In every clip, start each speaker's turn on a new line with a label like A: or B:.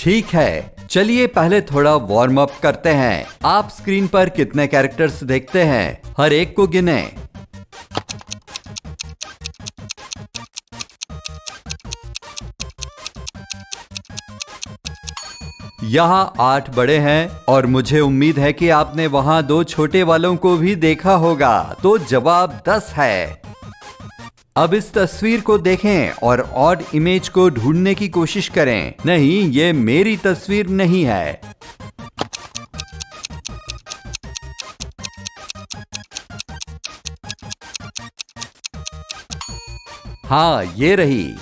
A: ठीक है, चलिए पहले थोड़ा वार्म अप करते हैं। आप स्क्रीन पर कितने कैरेक्टर्स देखते हैं, हर एक को गिने। यहाँ 8 बड़े हैं और मुझे उम्मीद है कि आपने वहां 2 छोटे वालों को भी देखा होगा, तो जवाब 10 है। अब इस तस्वीर को देखें और ऑड इमेज को ढूंढने की कोशिश करें। नहीं, ये मेरी तस्वीर नहीं है। हाँ, ये रही।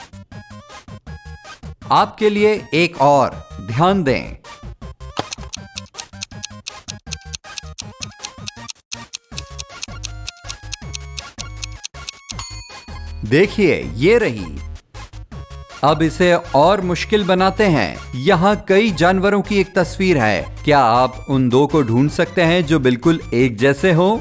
A: आपके लिए एक और, ध्यान दें। देखिए, ये रही। अब इसे और मुश्किल बनाते हैं। यहाँ कई जानवरों की एक तस्वीर है। क्या आप उन 2 को ढूंढ सकते हैं जो बिल्कुल एक जैसे हो?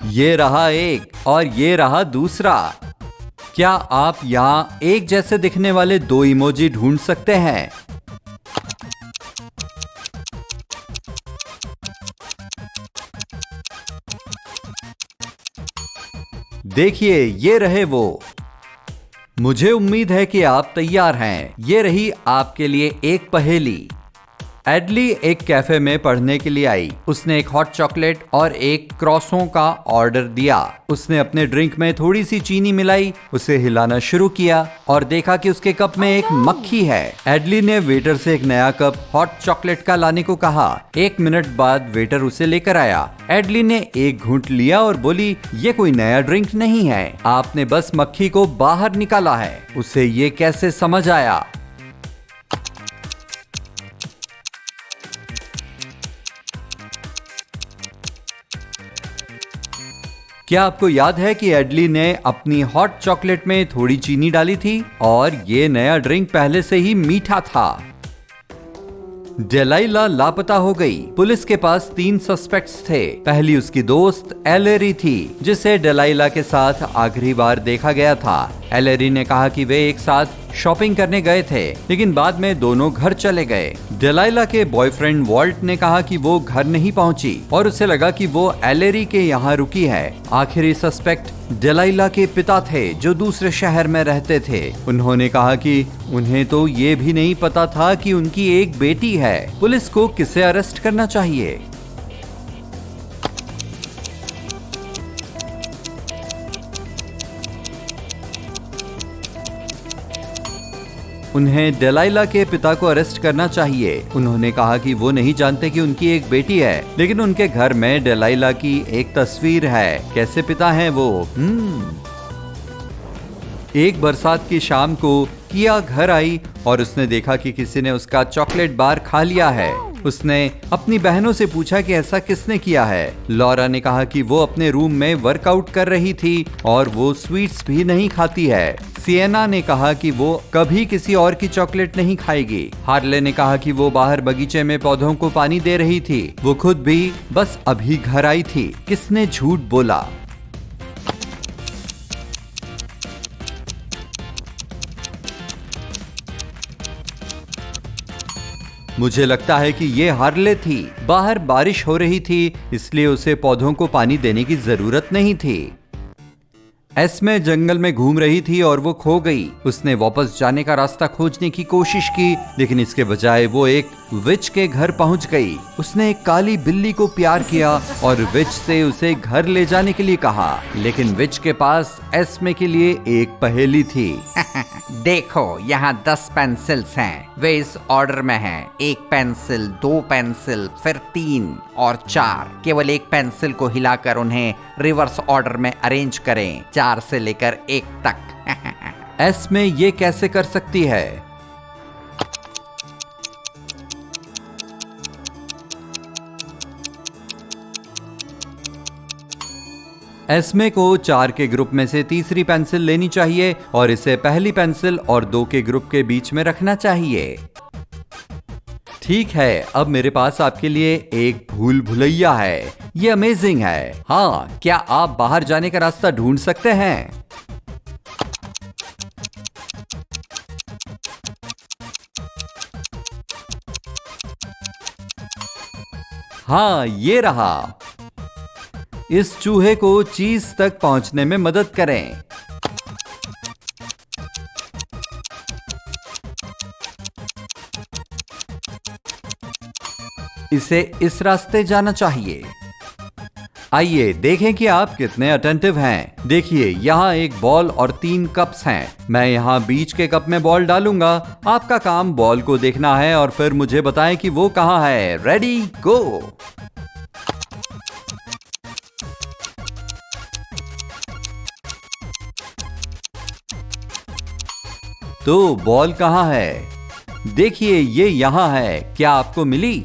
A: ये रहा एक और ये रहा दूसरा। क्या आप यहाँ एक जैसे दिखने वाले 2 इमोजी ढूंढ सकते हैं? देखिए, ये रहे वो। मुझे उम्मीद है कि आप तैयार हैं। ये रही आपके लिए एक पहेली। एडली एक कैफे में पढ़ने के लिए आई। उसने एक हॉट चॉकलेट और एक क्रॉसों का ऑर्डर दिया। उसने अपने ड्रिंक में थोड़ी सी चीनी मिलाई, उसे हिलाना शुरू किया और देखा कि उसके कप में एक मक्खी है। एडली ने वेटर से एक नया कप हॉट चॉकलेट का लाने को कहा। 1 मिनट बाद वेटर उसे लेकर आया। एडली ने एक घूंट लिया और बोली, ये कोई नया ड्रिंक नहीं है, आपने बस मक्खी को बाहर निकाला है। उसे ये कैसे समझ आया? क्या आपको याद है कि एडली ने अपनी हॉट चॉकलेट में थोड़ी चीनी डाली थी और ये नया ड्रिंक पहले से ही मीठा था। डेलाइला लापता हो गई। पुलिस के पास 3 सस्पेक्ट्स थे। पहली उसकी दोस्त एलेरी थी, जिसे डेलाइला के साथ आखिरी बार देखा गया था। एलेरी ने कहा कि वे एक साथ शॉपिंग करने गए थे, लेकिन बाद में दोनों घर चले गए। डेलाइला के बॉयफ्रेंड वॉल्ट ने कहा कि वो घर नहीं पहुंची और उसे लगा कि वो एलेरी के यहाँ रुकी है। आखिरी सस्पेक्ट डेलाइला के पिता थे, जो दूसरे शहर में रहते थे। उन्होंने कहा कि उन्हें तो ये भी नहीं पता था कि उनकी एक बेटी है। पुलिस को किसे अरेस्ट करना चाहिए? उन्हें डेलाइला के पिता को अरेस्ट करना चाहिए। उन्होंने कहा कि वो नहीं जानते कि उनकी एक बेटी है, लेकिन उनके घर में डेलाइला की एक तस्वीर है। कैसे पिता हैं वो? एक बरसात की शाम को किया घर आई और उसने देखा कि किसी ने उसका चॉकलेट बार खा लिया है। उसने अपनी बहनों से पूछा कि ऐसा किसने किया है। लॉरा ने कहा कि वो अपने रूम में वर्कआउट कर रही थी और वो स्वीट्स भी नहीं खाती है। सिएना ने कहा कि वो कभी किसी और की चॉकलेट नहीं खाएगी। हार्ले ने कहा कि वो बाहर बगीचे में पौधों को पानी दे रही थी। वो खुद भी बस अभी घर आई थी। किसने झूठ बोला? मुझे लगता है कि ये हार्ले थी। बाहर बारिश हो रही थी, इसलिए उसे पौधों को पानी देने की जरूरत नहीं थी। एस्मे जंगल में घूम रही थी और वो खो गई। उसने वापस जाने का रास्ता खोजने की कोशिश की, लेकिन इसके बजाय वो एक विच के घर पहुंच गई। उसने एक काली बिल्ली को प्यार किया और विच से उसे घर ले जाने के लिए कहा, लेकिन विच के पास एस्मे के लिए एक पहेली थी।
B: देखो, यहाँ 10 पेंसिल्स हैं। वे इस ऑर्डर में हैं। 1 पेंसिल, 2 पेंसिल, फिर 3 और 4। केवल एक पेंसिल को हिलाकर उन्हें रिवर्स ऑर्डर में अरेंज करें, 4 से लेकर 1 तक।
A: एस्मे ये कैसे कर सकती है? एस्मे को 4 के ग्रुप में से तीसरी पेंसिल लेनी चाहिए और इसे पहली पेंसिल और 2 के ग्रुप के बीच में रखना चाहिए। ठीक है, अब मेरे पास आपके लिए एक भूल भुलैया है। ये अमेजिंग है। हाँ, क्या आप बाहर जाने का रास्ता ढूंढ सकते हैं? हाँ, ये रहा। इस चूहे को चीज तक पहुंचने में मदद करें। इसे इस रास्ते जाना चाहिए। आइए देखें कि आप कितने अटेंटिव हैं। देखिए, यहाँ एक बॉल और 3 कप्स हैं। मैं यहाँ बीच के कप में बॉल डालूंगा। आपका काम बॉल को देखना है और फिर मुझे बताएं कि वो कहाँ है। रेडी, गो। तो बॉल कहाँ है? देखिए, ये यहाँ है। क्या आपको मिली?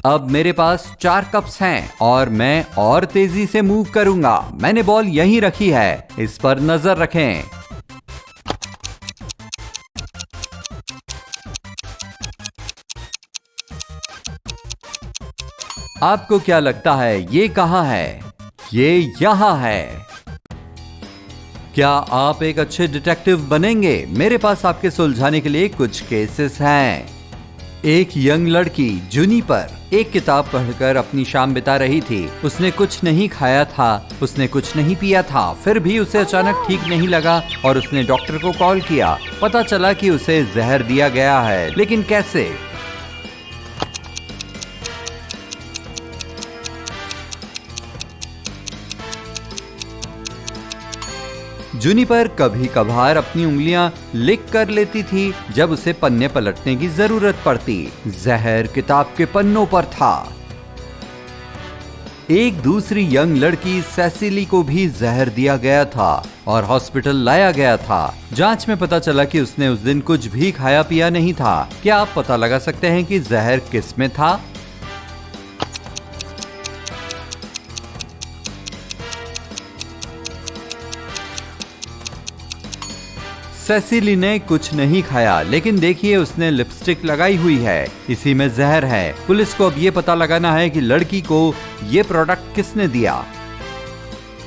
A: अब मेरे पास 4 कप्स हैं और मैं और तेजी से मूव करूंगा। मैंने बॉल यहीं रखी है, इस पर नजर रखें। आपको क्या लगता है ये कहाँ है? ये यहाँ है। क्या आप एक अच्छे डिटेक्टिव बनेंगे? मेरे पास आपके सुलझाने के लिए कुछ केसेस हैं। एक यंग लड़की जूनिपर एक किताब पढ़कर अपनी शाम बिता रही थी। उसने कुछ नहीं खाया था, उसने कुछ नहीं पिया था, फिर भी उसे अचानक ठीक नहीं लगा और उसने डॉक्टर को कॉल किया। पता चला कि उसे जहर दिया गया है, लेकिन कैसे? जूनिपर कभी कभार अपनी उंगलियां लिक कर लेती थी जब उसे पन्ने पलटने की जरूरत पड़ती। जहर किताब के पन्नों पर था। एक दूसरी यंग लड़की सेसिली को भी जहर दिया गया था और हॉस्पिटल लाया गया था। जांच में पता चला कि उसने उस दिन कुछ भी खाया पिया नहीं था। क्या आप पता लगा सकते हैं कि जहर किस में था? सेसिली ने कुछ नहीं खाया, लेकिन देखिए उसने लिपस्टिक लगाई हुई है, इसी में जहर है। पुलिस को अब ये पता लगाना है कि लड़की को ये प्रोडक्ट किसने दिया।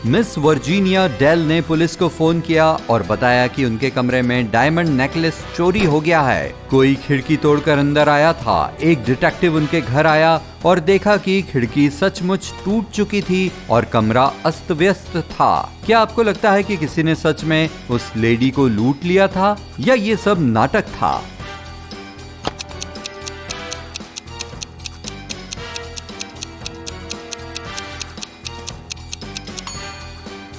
A: मिस वर्जीनिया डेल ने पुलिस को फोन किया और बताया कि उनके कमरे में डायमंड नेकलेस चोरी हो गया है। कोई खिड़की तोड़कर अंदर आया था। एक डिटेक्टिव उनके घर आया और देखा कि खिड़की सचमुच टूट चुकी थी और कमरा अस्त व्यस्त था। क्या आपको लगता है कि किसी ने सच में उस लेडी को लूट लिया था या ये सब नाटक था?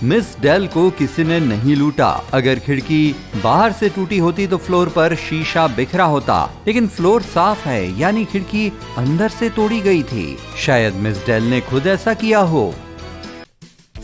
A: मिस डेल को किसी ने नहीं लूटा। अगर खिड़की बाहर से टूटी होती तो फ्लोर पर शीशा बिखरा होता, लेकिन फ्लोर साफ है, यानी खिड़की अंदर से तोड़ी गई थी। शायद मिस डेल ने खुद ऐसा किया हो।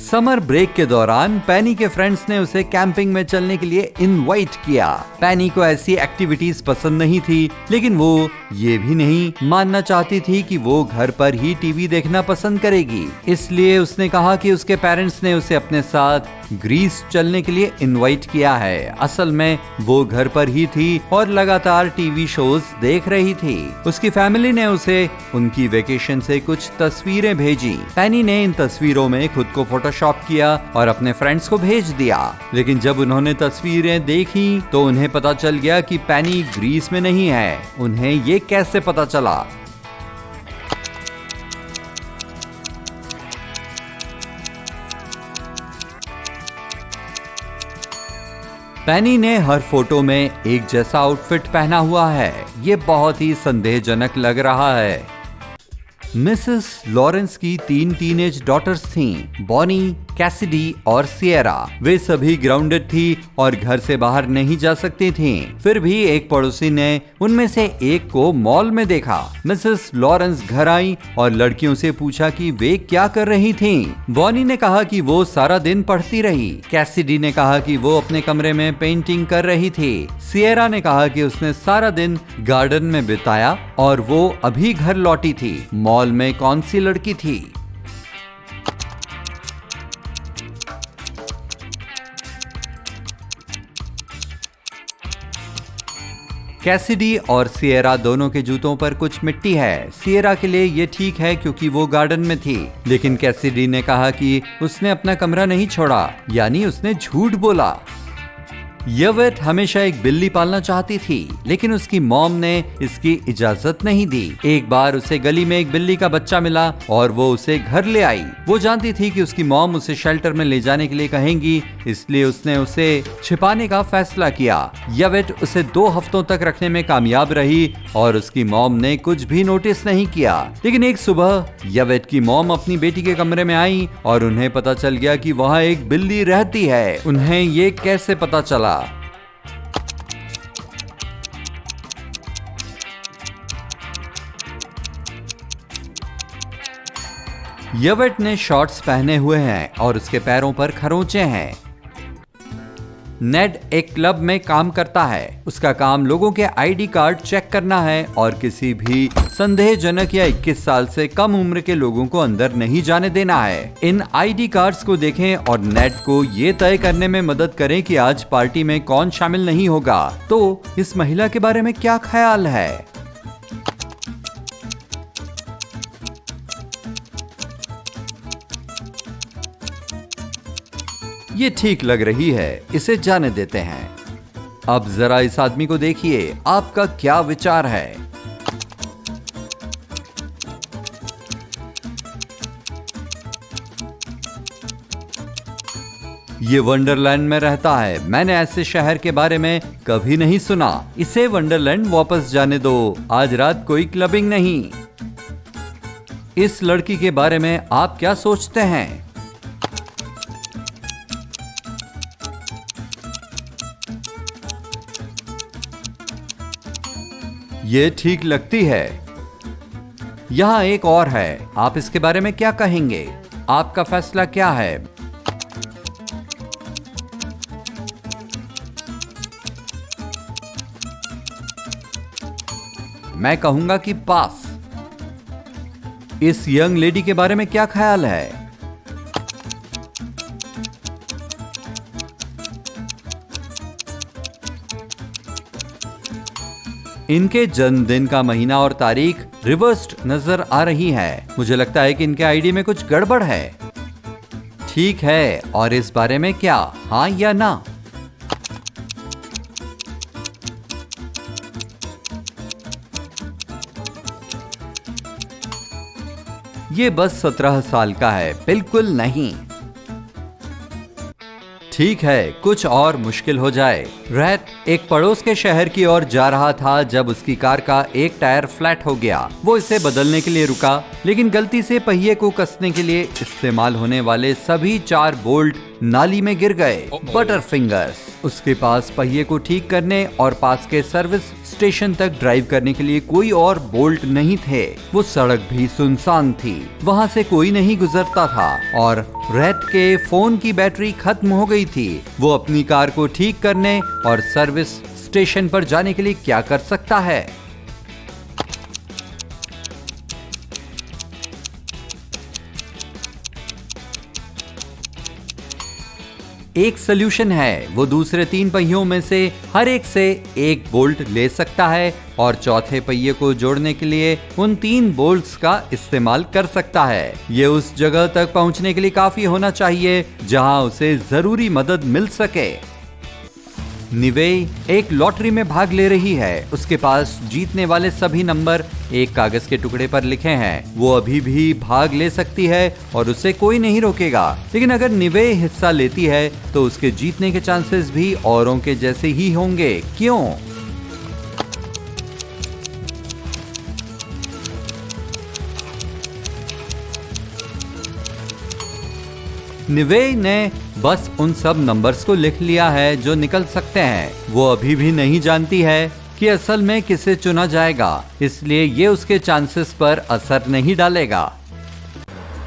A: समर ब्रेक के दौरान पैनी के फ्रेंड्स ने उसे कैंपिंग में चलने के लिए इनवाइट किया। पैनी को ऐसी एक्टिविटीज पसंद नहीं थी, लेकिन वो ये भी नहीं मानना चाहती थी कि वो घर पर ही टीवी देखना पसंद करेगी। इसलिए उसने कहा कि उसके पेरेंट्स ने उसे अपने साथ ग्रीस चलने के लिए इनवाइट किया है। असल में वो घर पर ही थी और लगातार टीवी शोज देख रही थी। उसकी फैमिली ने उसे उनकी वेकेशन से कुछ तस्वीरें भेजी। पैनी ने इन तस्वीरों में खुद को फोटोशॉप किया और अपने फ्रेंड्स को भेज दिया। लेकिन जब उन्होंने तस्वीरें देखी तो उन्हें पता चल गया कि पैनी ग्रीस में नहीं है। उन्हें ये कैसे पता चला? पैनी ने हर फोटो में एक जैसा आउटफिट पहना हुआ है। ये बहुत ही संदेहजनक लग रहा है। मिसेस लॉरेंस की 3 टीनेज डॉटर्स थीं, बॉनी, कैसिडी और सिएरा। वे सभी ग्राउंडेड थी और घर से बाहर नहीं जा सकती थीं। फिर भी एक पड़ोसी ने उनमें से एक को मॉल में देखा। मिसेस लॉरेंस घर आई और लड़कियों से पूछा कि वे क्या कर रही थीं। बॉनी ने कहा कि वो सारा दिन पढ़ती रही। कैसिडी ने कहा कि वो अपने कमरे में पेंटिंग कर रही थी। सिएरा ने कहा कि उसने सारा दिन गार्डन में बिताया और वो अभी घर लौटी थी। मॉल में कौन सी लड़की थी? कैसिडी और सिएरा दोनों के जूतों पर कुछ मिट्टी है। सिएरा के लिए ये ठीक है क्योंकि वो गार्डन में थी, लेकिन कैसिडी ने कहा कि उसने अपना कमरा नहीं छोड़ा, यानी उसने झूठ बोला। यवेट हमेशा एक बिल्ली पालना चाहती थी, लेकिन उसकी मॉम ने इसकी इजाजत नहीं दी। एक बार उसे गली में एक बिल्ली का बच्चा मिला और वो उसे घर ले आई। वो जानती थी कि उसकी मॉम उसे शेल्टर में ले जाने के लिए कहेंगी, इसलिए उसने उसे छिपाने का फैसला किया। यवेट उसे 2 हफ्तों तक रखने में कामयाब रही और उसकी मॉम ने कुछ भी नोटिस नहीं किया। लेकिन एक सुबह यवेट की मॉम अपनी बेटी के कमरे में आई और उन्हें पता चल गया कि वहाँ एक बिल्ली रहती है। उन्हें ये कैसे पता चला? यवेट ने शॉर्ट्स पहने हुए हैं और उसके पैरों पर खरोंचे हैं। नेड एक क्लब में काम करता है। उसका काम लोगों के आईडी कार्ड चेक करना है और किसी भी संदेहजनक या 21 साल से कम उम्र के लोगों को अंदर नहीं जाने देना है। इन आईडी कार्ड्स को देखें और नेड को ये तय करने में मदद करें कि आज पार्टी में कौन शामिल नहीं होगा। तो इस महिला के बारे में क्या ख्याल है? ये ठीक लग रही है, इसे जाने देते हैं। अब जरा इस आदमी को देखिए, आपका क्या विचार है? ये वंडरलैंड में रहता है। मैंने ऐसे शहर के बारे में कभी नहीं सुना। इसे वंडरलैंड वापस जाने दो, आज रात कोई क्लबिंग नहीं। इस लड़की के बारे में आप क्या सोचते हैं? ये ठीक लगती है। यहाँ एक और है, आप इसके बारे में क्या कहेंगे? आपका फैसला क्या है? मैं कहूंगा कि पास। इस यंग लेडी के बारे में क्या ख्याल है? इनके जन्मदिन का महीना और तारीख रिवर्स्ड नजर आ रही है। मुझे लगता है कि इनके आईडी में कुछ गड़बड़ है। ठीक है, और इस बारे में क्या, हाँ या ना? ये बस 17 साल का है, बिल्कुल नहीं। ठीक है, कुछ और मुश्किल हो जाए। रैट एक पड़ोस के शहर की ओर जा रहा था जब उसकी कार का एक टायर फ्लैट हो गया। वो इसे बदलने के लिए रुका, लेकिन गलती से पहिए को कसने के लिए इस्तेमाल होने वाले सभी 4 बोल्ट नाली में गिर गए। बटर फिंगर्स उसके पास पहिए को ठीक करने और पास के सर्विस स्टेशन तक ड्राइव करने के लिए कोई और बोल्ट नहीं थे। वो सड़क भी सुनसान थी, वहाँ से कोई नहीं गुजरता था और रैट के फोन की बैटरी खत्म हो गई थी। वो अपनी कार को ठीक करने और सर्विस स्टेशन पर जाने के लिए क्या कर सकता है? एक सलूशन है, वो दूसरे 3 पहियों में से हर एक से एक बोल्ट ले सकता है और चौथे पहिए को जोड़ने के लिए उन 3 बोल्ट्स का इस्तेमाल कर सकता है। ये उस जगह तक पहुंचने के लिए काफी होना चाहिए जहां उसे जरूरी मदद मिल सके। निवे एक लॉटरी में भाग ले रही है। उसके पास जीतने वाले सभी नंबर एक कागज के टुकड़े पर लिखे हैं। वो अभी भी भाग ले सकती है और उसे कोई नहीं रोकेगा। लेकिन अगर निवे हिस्सा लेती है तो उसके जीतने के चांसेस भी औरों के जैसे ही होंगे। क्यों? निवे ने बस उन सब नंबर्स को लिख लिया है जो निकल सकते हैं। वो अभी भी नहीं जानती है कि असल में किसे चुना जाएगा, इसलिए ये उसके चांसेस पर असर नहीं डालेगा।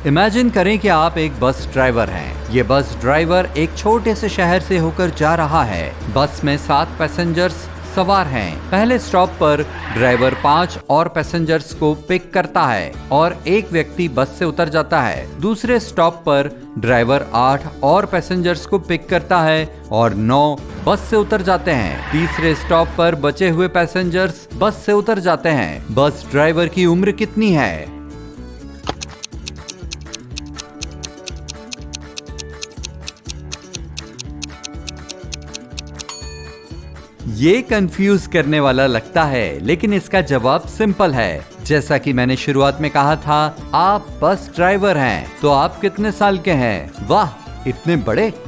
A: इमेजिन करें कि आप एक बस ड्राइवर हैं। ये बस ड्राइवर एक छोटे से शहर से होकर जा रहा है। बस में 7 पैसेंजर्स सवार हैं। पहले स्टॉप पर ड्राइवर 5 और पैसेंजर्स को पिक करता है और एक व्यक्ति बस से उतर जाता है। दूसरे स्टॉप पर ड्राइवर 8 और पैसेंजर्स को पिक करता है और 9 बस से उतर जाते हैं। तीसरे स्टॉप पर बचे हुए पैसेंजर्स बस से उतर जाते हैं। बस ड्राइवर की उम्र कितनी है? ये कंफ्यूज करने वाला लगता है, लेकिन इसका जवाब सिंपल है। जैसा कि मैंने शुरुआत में कहा था, आप बस ड्राइवर हैं। तो आप कितने साल के हैं? वाह, इतने बड़े!